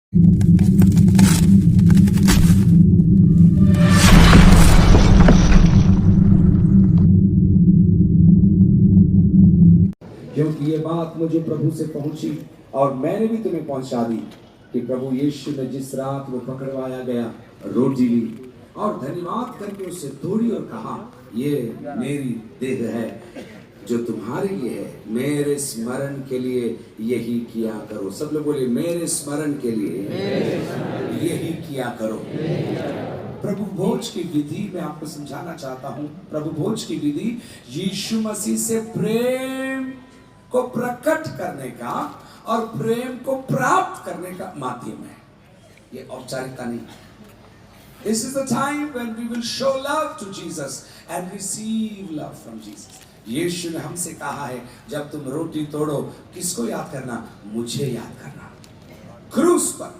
क्योंकि ये बात मुझे प्रभु से पहुंची और मैंने भी तुम्हें पहुंचा दी कि प्रभु यीशु ने जिस रात वो पकड़वाया गया रोटी ली और धन्यवाद करके उससे तोड़ी और कहा, ये मेरी देह है जो तुम्हारे लिए है, मेरे स्मरण के लिए यही किया करो। सब लोग बोले, मेरे स्मरण के लिए यही किया करो। प्रभु भोज की विधि मैं आपको समझाना चाहता हूं। प्रभु भोज की विधि यीशु मसीह से प्रेम को प्रकट करने का और प्रेम को प्राप्त करने का माध्यम है। ये औपचारिकता नहीं। This is the time when we will show love to Jesus and receive love from Jesus. यीशु ने हमसे कहा है, जब तुम रोटी तोड़ो किसको याद करना? मुझे याद करना। क्रूस पर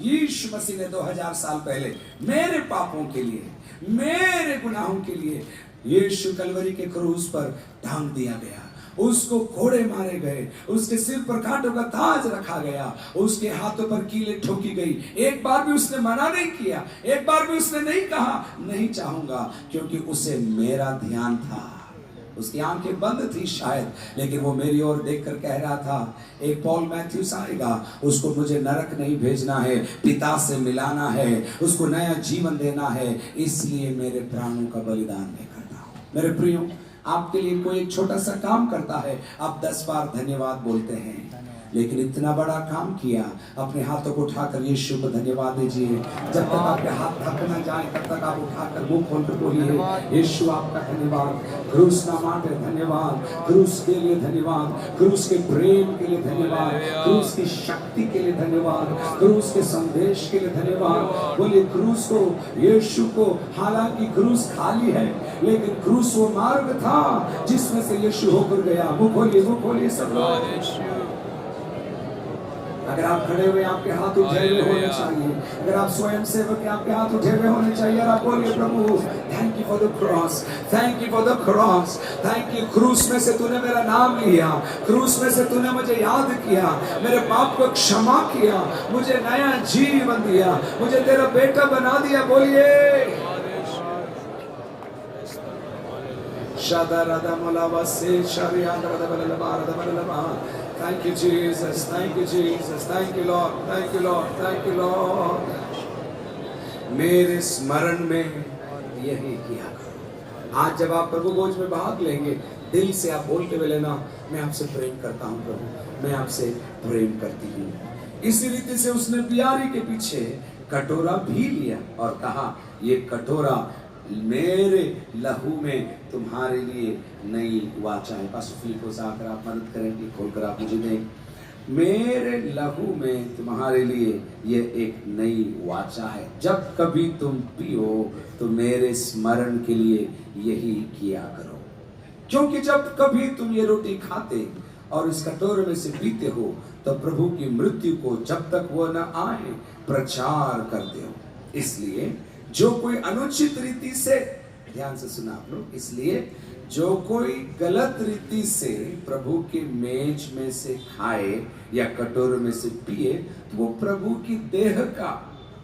यीशु मसीह ने 2000 साल पहले मेरे पापों के लिए, मेरे गुनाहों के लिए यीशु कलवरी के क्रूस पर टांग दिया गया। उसको कोड़े मारे गए, उसके सिर पर कांटों का ताज रखा गया, उसके हाथों पर कीलें ठोकी गई। एक बार भी उसने मना नहीं किया, एक बार भी उसने नहीं कहा नहीं चाहूंगा, क्योंकि उसे मेरा ध्यान था। उसकी आंखें बंद थी शायद, लेकिन वो मेरी ओर देखकर कह रहा था, एक पॉल मैथ्यूस आएगा, उसको मुझे नरक नहीं भेजना है, पिता से मिलाना है, उसको नया जीवन देना है, इसलिए मेरे प्राणों का बलिदान मैं करता हूं। मेरे प्रियो, आपके लिए कोई एक छोटा सा काम करता है, आप 10 बार धन्यवाद बोलते हैं, लेकिन इतना बड़ा काम किया, अपने हाथों को उठाकर यीशु को धन्यवाद दीजिए। जब तक आपके हाथ थक न जाए तब तक आप उठाकर मुंह खोलकर बोलिए, यीशु आपका धन्यवाद, क्रूस ना माटे धन्यवाद, क्रूस के लिए धन्यवाद, क्रूस के प्रेम के लिए धन्यवाद, क्रूस की शक्ति के लिए धन्यवाद, क्रूस के संदेश के लिए धन्यवाद। बोलिए क्रूस को, यीशु को। हालांकि क्रूस खाली है, लेकिन क्रूस वो मार्ग था जिसमें से यीशु होकर गया। मुंह खोलिए सब लोग। अगर आप खड़े हुए, आपके हाथ उठे हुए होने चाहिए। अगर आप स्वयं सेवक हैं, आपके हाथ उठे हुए होने चाहिए और आप बोलिए, प्रभु thank you for the cross, thank you for the cross, thank you. क्रूस में से तूने मेरा नाम लिया, क्रूस में से तूने मुझे याद किया, मेरे पाप को क्षमा किया, मुझे नया जीवन दिया, मुझे तेरा बेटा बना दिया। बोलिए Thank you, Jesus. Thank you, Jesus. Thank you, Lord. Thank you, Lord. Thank you, Lord. मेरे स्मरण में यही किया करो। आज जब आप प्रभु भोज में भाग लेंगे, दिल से आप बोल के लेना, मैं आपसे प्रेम करता हूँ प्रभु, मैं आपसे प्रेम करती हूँ। इसी रीति से उसने प्यारी के पीछे कटोरा भी लिया और कहा, ये कटोरा मेरे लहू में तुम्हारे लिए नई वाचा है। पास्टर फिलिप्स आकर आप मदद करेंगे, खोलकर आप मुझे दें। मेरे लहू में तुम्हारे लिए ये एक नई वाचा है, जब कभी तुम पियो तो मेरे स्मरण के लिए यही किया करो। क्योंकि जब कभी तुम ये रोटी खाते और इस कटोरे में से पीते हो तो प्रभु की मृत्यु को जब तक वो न आए प्रचार करते हो। इसलिए जो कोई अनुचित रीति से, ध्यान से सुना आप लोग, इसलिए जो कोई गलत रीति से प्रभु के मेज में से खाए या कटोरे में से पिए तो वो प्रभु की देह का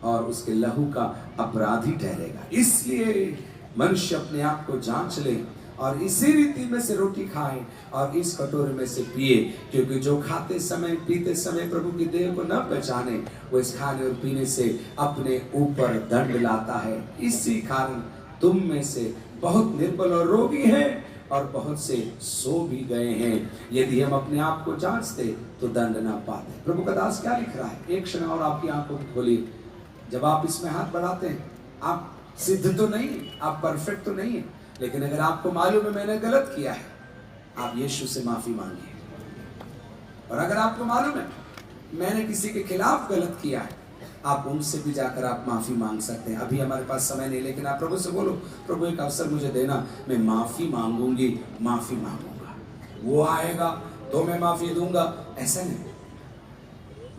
और उसके लहू का अपराधी ठहरेगा। इसलिए मनुष्य अपने आप को जांच ले और इसी रीति में से रोटी खाए और इस कटोरे में से पिए, क्योंकि जो खाते समय पीते समय प्रभु की देह को न पहचाने, वो इस खाने और पीने से अपने ऊपर दंड लाता है। इसी कारण तुम में से बहुत निर्बल और रोगी हैं और बहुत से सो भी गए हैं। यदि हम अपने आप को जांचते तो दंड ना पाते। प्रभु का दास क्या लिख रहा है? एक क्षण और आपकी आंखों को खोलिए। जब आप इसमें हाथ बढ़ाते हैं, आप सिद्ध तो नहीं, आप परफेक्ट तो नहीं है, लेकिन अगर आपको मालूम है मैंने गलत किया है, आप यीशु से माफी मांगिए। और अगर आपको मालूम है मैंने किसी के खिलाफ गलत किया है, आप उनसे भी जाकर आप माफी मांग सकते हैं। अभी हमारे पास समय नहीं, लेकिन आप प्रभु से बोलो, प्रभु एक अवसर मुझे देना, मैं माफी मांगूंगी, माफी मांगूंगा। वो आएगा तो मैं माफी दूंगा, ऐसा नहीं।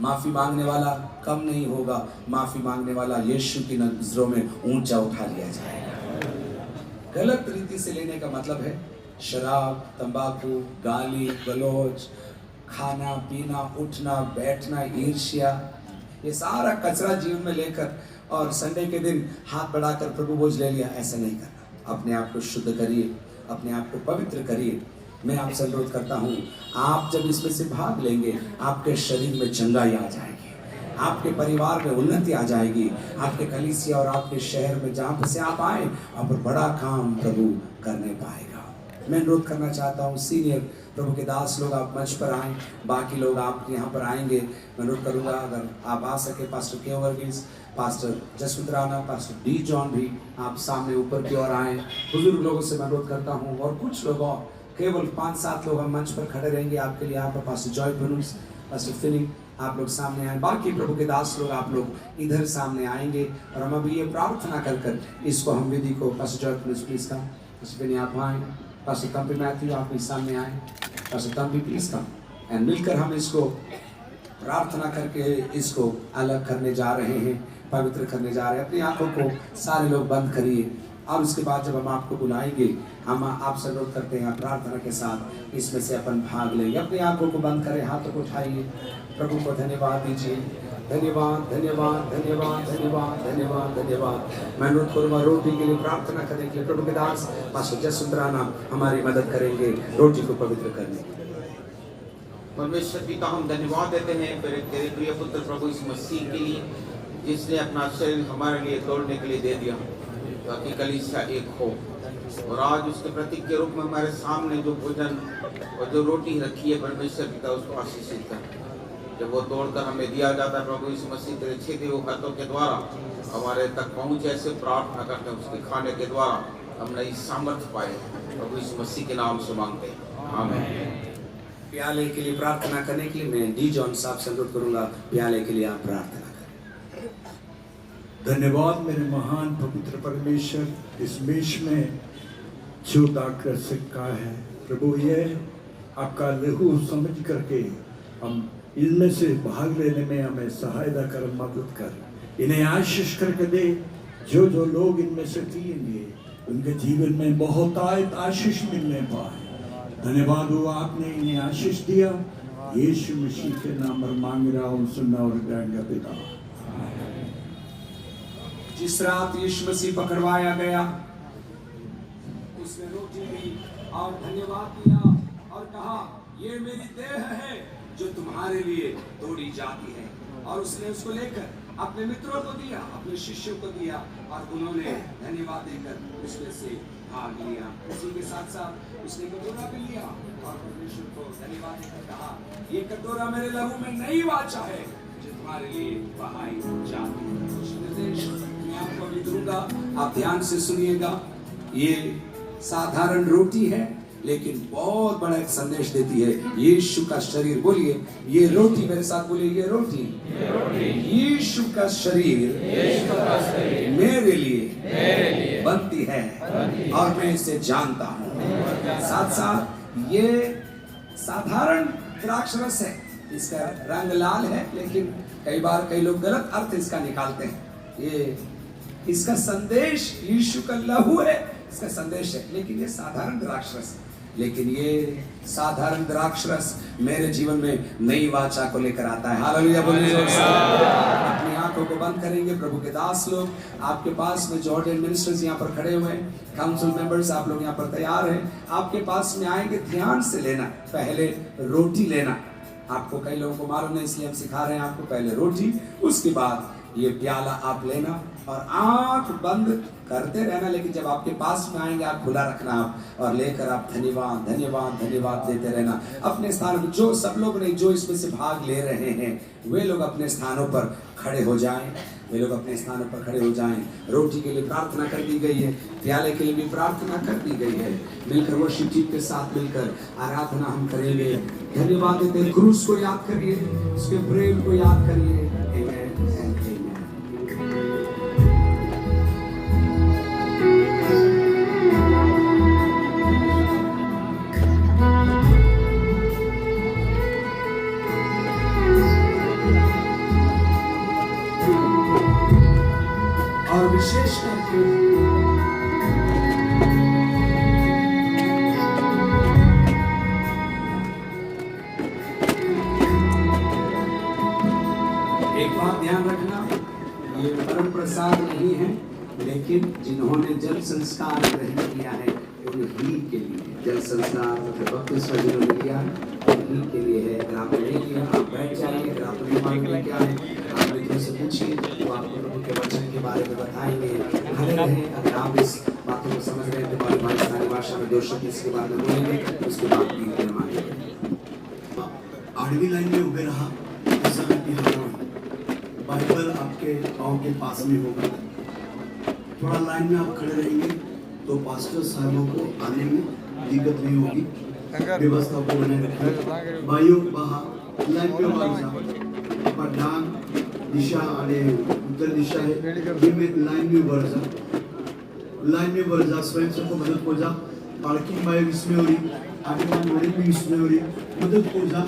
माफी मांगने वाला कम नहीं होगा, माफी मांगने वाला यीशु की नजरों में ऊंचा उठा लिया जाएगा। गलत रीति से लेने का मतलब है शराब, तंबाकू, गाली गलौज, खाना पीना, उठना बैठना, ईर्ष्या, ये सारा कचरा जीवन में लेकर और संडे के दिन हाथ बढ़ाकर प्रभु बोझ ले लिया, ऐसा नहीं करना। अपने आप को शुद्ध करिए, अपने आप को पवित्र करिए। मैं आपसे अनुरोध करता हूँ, आप जब इसमें से भाग लेंगे, आपके शरीर में चंगाई आ जाएगी, आपके परिवार में उन्नति आ जाएगी, आपके कलीसिया और आपके शहर में जहाँ पर से आप आए, वहाँ पर बड़ा काम प्रभु करने पाएगा। मैं अनुरोध करना चाहता हूँ, सीनियर प्रभु के दास लोग आप मंच पर आएँ, बाकी लोग आप यहाँ पर आएंगे। मैं अनुरोध करूँगा अगर आप आ सके, pastor K Varghese, pastor Jaswant Rana, pastor D John भी आप सामने ऊपर की ओर आएँ। बुजुर्ग लोगों से मैं अनुरोध करता हूँ, और कुछ लोग और, केवल 5-7 लोग हम मंच पर खड़े रहेंगे आपके लिए। यहाँ पर पास्टर जॉय पनुस, पास्टर फिनिक, आप लोग सामने आए। बाकी प्रभु के दास लोग आप लोग इधर सामने आएंगे और हम अभी ये प्रार्थना कर कर इसको हम विधि को, pastor Joy Panus please come, pastor Finik आप आए, पास्टर तंपी मैथ्यू आप भी सामने आए, pastor Thampi please come, and मिलकर हम इसको प्रार्थना करके इसको अलग करने जा रहे हैं, पवित्र करने जा रहे हैं। अपनी आंखों को सारे लोग बंद करिए और उसके बाद जब हम आपको बुलाएंगे, हम आपसे अनुरोध करते हैं प्रार्थना के साथ इसमें से अपन भाग लेंगे। अपनी आंखों को बंद करें, हाथों को उठाइए, प्रभु को धन्यवाद दीजिए। धन्यवाद धन्यवाद धन्यवाद धन्यवाद धन्यवाद धन्यवाद। मैं अनुरोध करूँगा रोटी के लिए प्रार्थना करने के लिए प्रभु के दास पास्टर जसवंत राणा हमारी मदद करेंगे रोटी को पवित्र करने के लिए। परमेश्वर पिता, हम धन्यवाद देते हैं तेरे प्रिय पुत्र प्रभु यीशु मसीह के लिए, जिसने अपना शरीर हमारे लिए तोड़ने के लिए दे दिया ताकि कलीसिया एक हो। और आज उसके प्रतीक के रूप में हमारे सामने जो भोजन और जो रोटी रखी है परमेश्वर पिता, उसको आशीषित कर। जब वो तोड़कर हमें दिया जाता है प्रभु यीशु मसीह, तेरे छेदे हुए हाथों के द्वारा हमारे तक पहुँचे, ऐसे प्रार्थना करते हैं उसके खाने के द्वारा हम नई सामर्थ्य पाए। प्रभु यीशु मसीह के नाम से मांगते हैं, आमीन। प्याले के लिए प्रार्थना करने के लिए मैं डी जॉन साहब से अनुरोध करूंगा, प्याले के लिए आप प्रार्थना करें। धन्यवाद मेरे महान पवित्र परमेश्वर, इस मेष में जो दाखरस सिक्का है प्रभु, ये आपका लहू समझ करके हम इनमें से भाग लेने में हमें सहायता कर, मदद कर, इन्हें आशीष करके दे। जो जो लोग इनमें से पिएंगे उनके जीवन में बहुत आशीष मिलने पाए। धन्यवाद हो आपने इन्हें आशीष दिया, यीशु मसीह के नाम पर मांग रहा हूँ, सुनना और ग्रहण का पिता। जिस रात यीशु मसीह पकड़वाया गया, उसने रोटी ली और धन्यवाद दिया और कहा, ये मेरी देह है जो तुम्हारे लिए तोड़ी जाती है। और उसने उसको लेकर अपने मित्रों को दिया, अपने शिष्यों को दिया और उन्होंने धन्यवाद देकर उसमें से भाग लिया। उसी के साथ साथ उसने कटोरा भी लिया और परमेश्वर को धन्यवाद देकर कहा, ये कटोरा मेरे लहू में नई वाचा है जो तुम्हारे लिए बहाई जाती है। कुछ निर्देश मैं आपको अभी दूंगा, आप ध्यान से सुनिएगा। ये साधारण रोटी है लेकिन बहुत बड़ा एक संदेश देती है। यीशु का शरीर, बोलिए ये रोटी, मेरे साथ बोलिए ये रोटी। यीशु का शरीर मेरे लिए बनती है और मैं इसे जानता हूँ। साथ साथ ये साधारण द्राक्ष रस है, इसका रंग लाल है, लेकिन कई बार कई लोग गलत अर्थ इसका निकालते हैं। ये इसका संदेश यीशु का लहू है, इसका संदेश है, लेकिन ये साधारण द्राक्ष रस है। लेकिन ये साधारण द्राक्ष रस मेरे जीवन में नई वाचा को लेकर आता है। हालेलुया बोलिए जोर से। अपनी आंखों को बंद करेंगे। प्रभु के दास लोग आपके पास में, जॉर्डन मिनिस्टर्स यहाँ पर खड़े हुए हैं, काउंसिल मेंबर्स आप लोग यहाँ पर तैयार हैं, आपके पास में आएंगे। ध्यान से लेना, पहले रोटी लेना। आपको कई लोगों को मालूम नहीं, इसलिए हम सिखा रहे हैं आपको। पहले रोटी, उसके बाद ये प्याला आप लेना और आंख बंद करते रहना, लेकिन जब आपके पास में आएंगे आप खुला रखना आप, और लेकर आप धन्यवाद धन्यवाद धन्यवाद देते रहना। अपने स्थान पर जो सब लोग नहीं, जो इसमें से भाग ले रहे हैं, वे लोग अपने स्थानों पर खड़े हो जाएं, वे लोग अपने स्थानों पर खड़े हो जाएं। रोटी के लिए प्रार्थना कर दी गई है, प्याले के लिए भी प्रार्थना कर दी गई है। मिलकर वर्शिप टीम के साथ मिलकर आराधना हम करेंगे। धन्यवाद देते हैं। क्रूस को याद करिए, उसके प्रेम को याद करिए। आमीन। और विशेष करके एक बात ध्यान ये परम प्रसाद नहीं है, लेकिन जिन्होंने जल संस्कार ग्रहण किया है उन्हीं के लिए जल संस्कार बपतिस्मा जिन्होंने लिया है उन्हीं के लिए है। अगर आपने नहीं किया आप बैठ जाइए। अगर आप नहीं मालूम क्या है आप मित्रों से पूछिए, तो आपको प्रभु के वचन के बारे में बताएंगे। खड़े रहें। अगर आप इस बातों को समझ रहे हैं तो हमारी पाकिस्तानी भाषा में 230 के बारे में बोलेंगे, उसके बाद भी मांगेंगे। आठवीं लाइन में उभे रहा ऐसा कि हाँ बाइबल आपके पाँव के पास में होगा। थोड़ा लाइन में आप खड़े रहेंगे तो पास्टर साहबों को आने में दिक्कत नहीं होगी। व्यवस्था को बनाए रखें। भाइयों बाहर लाइन में वाला डांग दिशा आने उत्तर दिशा है ये में लाइन में बढ़ जा स्वयं से को मदद हो जा। पार्किंग में इसमें हो रही आगे वाले भी इसमें हो रही मदद हो जा।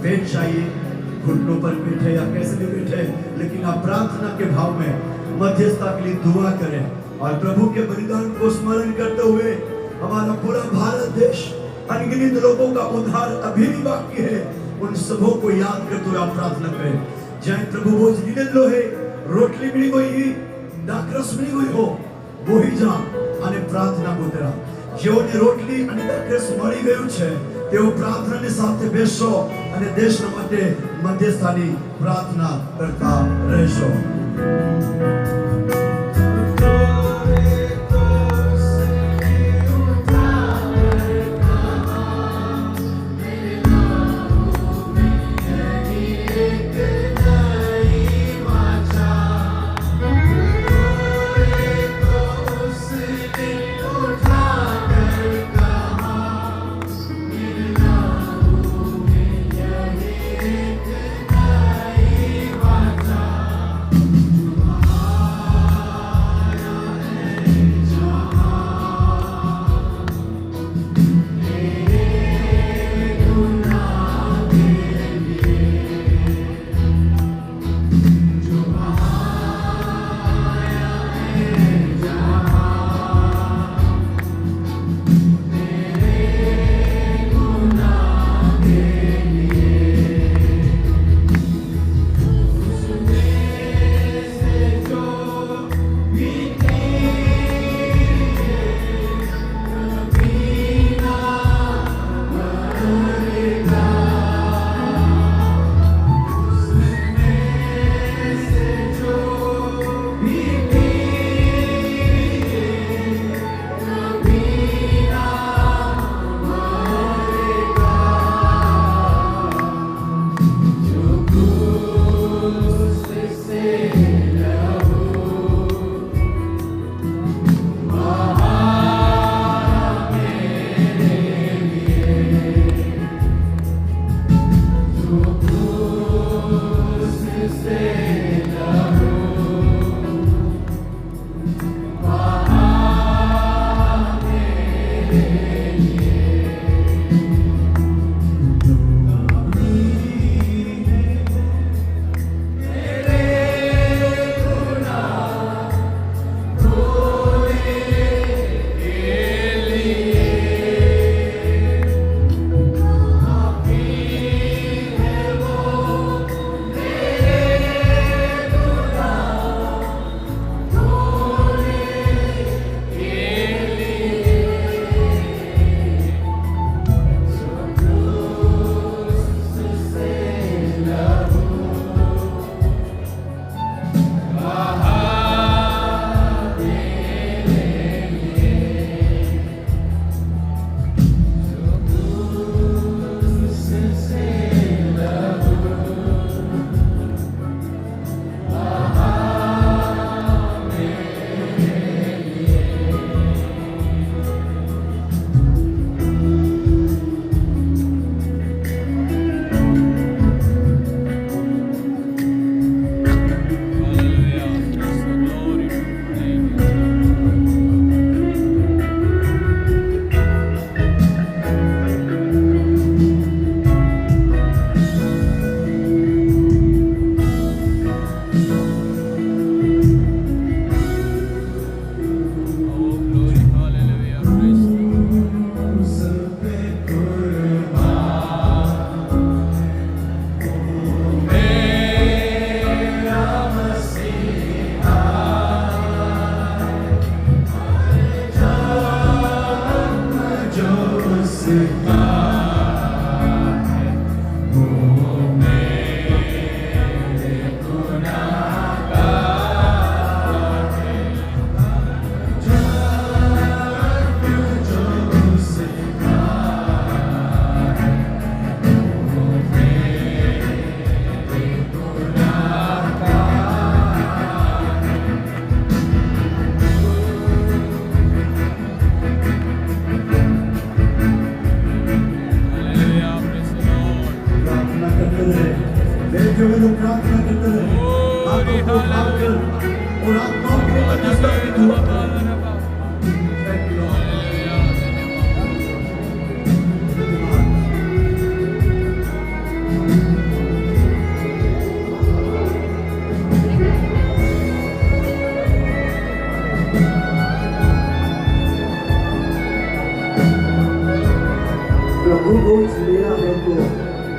बैठ जाइए, घुटनों पर बैठे या कैसे भी बैठे, लेकिन आप प्रार्थना के भाव में मध्यस्थता के लिए दुआ करें और प्रभु के बलिदान को स्मरण करते हुए हमारा पूरा भारत देश अनगिनत लोगों का उद्धार अभी भी बाकी है, उन सबों को याद करते हुए आप प्रार्थना करें। जय प्रभु वो जिन्हें लोहे रोटली मिली हुई दाखरस मिली हुई हो वो ही जा અને પ્રાર્થના કુતરા જેઓની રોટલી અને દાખરસ મળી ગયું છે તેઓ પ્રાર્થનાની સાથે બેસો અને દેશના માટે મધ્યસ્થાની પ્રાર્થના કરતા રહેશો।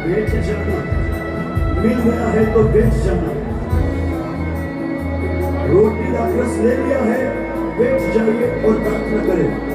बेच जाना, मिल गया है तो बेच जाना। रोटी का रस ले लिया है, बेच जाइए और प्रार्थना करें।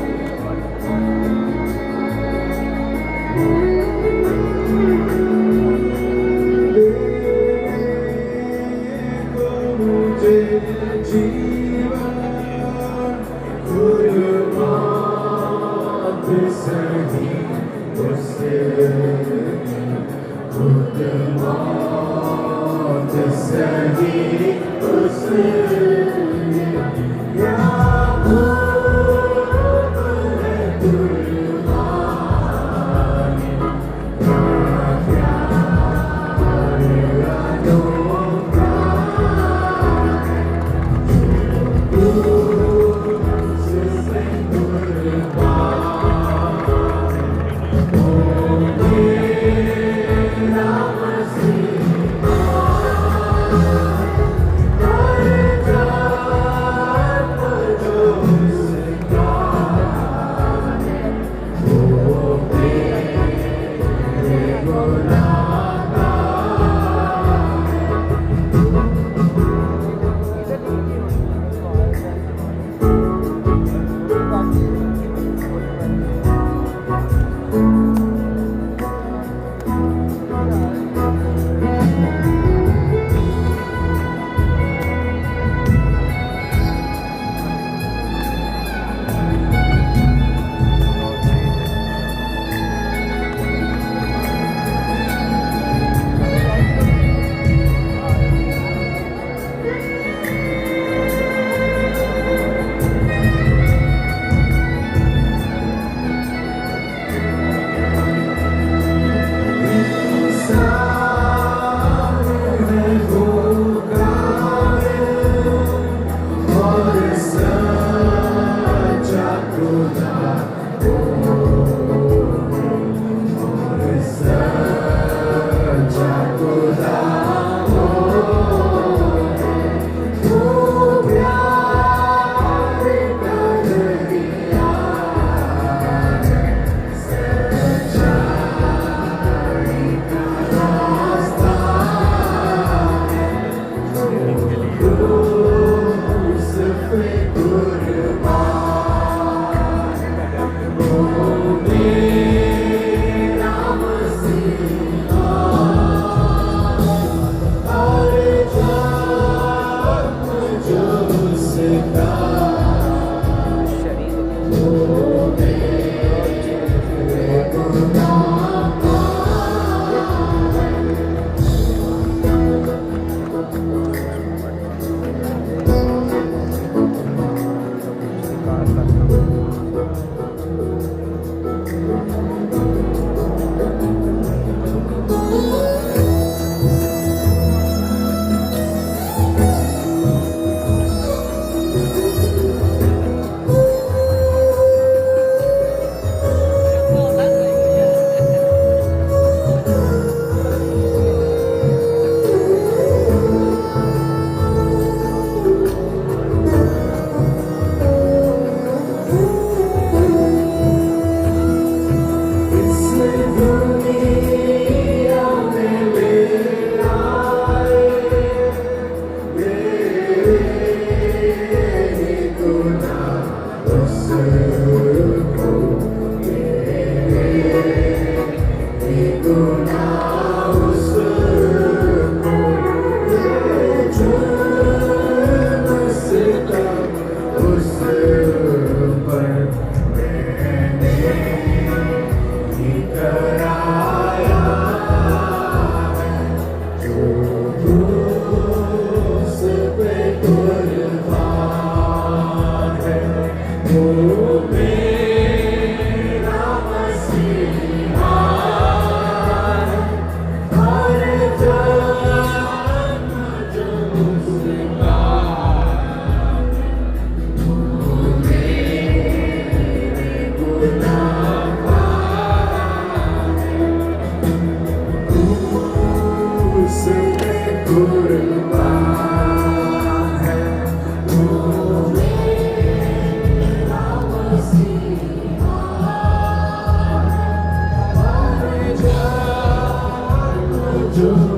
जो